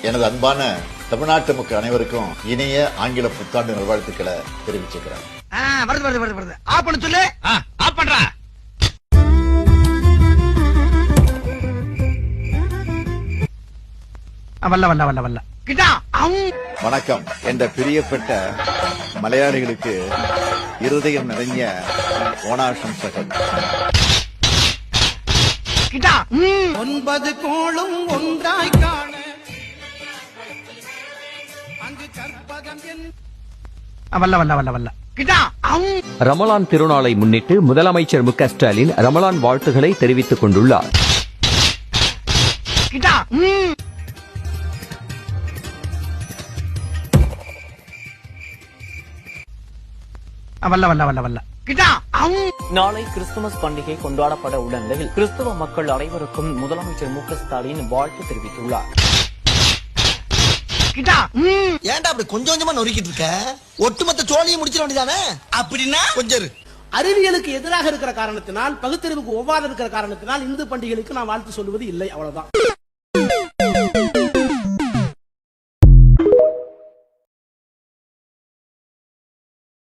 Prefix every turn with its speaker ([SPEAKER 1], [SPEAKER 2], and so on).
[SPEAKER 1] எனது அன்பான தமிழ்நாட்டு மக்கள் அனைவருக்கும் இனிய ஆங்கில புத்தாண்டு நல்வாழ்த்துக்களை தெரிவிச்சுக்கிறேன்.
[SPEAKER 2] வருது ஆப் பண்ண சொல்லு. ஆப் பண்றா. வல்ல கிட்டா.
[SPEAKER 1] வணக்கம் என்ற பிரியப்பட்ட மலையாளிகளுக்கு இருதயம் நிறைஞ்ச ஓணாசம்சகள்.
[SPEAKER 2] கிட்டா.
[SPEAKER 3] 9 கோளும் ஒன்றாய் காண அங்கு கற்பகம்
[SPEAKER 2] வல்ல கிட்டா.
[SPEAKER 4] ரமலான் திருநாளை முன்னிட்டு முதலமைச்சர் மு.க. ஸ்டாலின் ரமலான் வாழ்த்துக்களை தெரிவித்துக் கொண்டுள்ளார்.
[SPEAKER 2] கிட்டா. வல்ல கிட்டா.
[SPEAKER 5] நாளை கிறிஸ்துமஸ் பண்டிகை கொண்டாடப்பட உள்ள நிலையில் கிறிஸ்தவ மக்கள் அனைவருக்கும் முதலமைச்சர் மு.க. ஸ்டாலின் வாழ்த்து தெரிவித்துள்ளார்.
[SPEAKER 3] ஏன்டா அப்படி கொஞ்சம் கொஞ்சமா நொறுக்கிட்டு இருக்க? ஒட்டுமொத்த சோழியை முடிச்சிட வேண்டியதானே? அப்படின்னா கொஞ்சம்
[SPEAKER 6] அறிவியலுக்கு எதிராக இருக்கிற காரணத்தினால், பகுத்தறிவுக்கு ஒவ்வாத இருக்கிற காரணத்தினால் இந்து பண்டிகைகளுக்கு நான் வாழ்த்து சொல்லுவது இல்லை, அவ்வளவுதான்.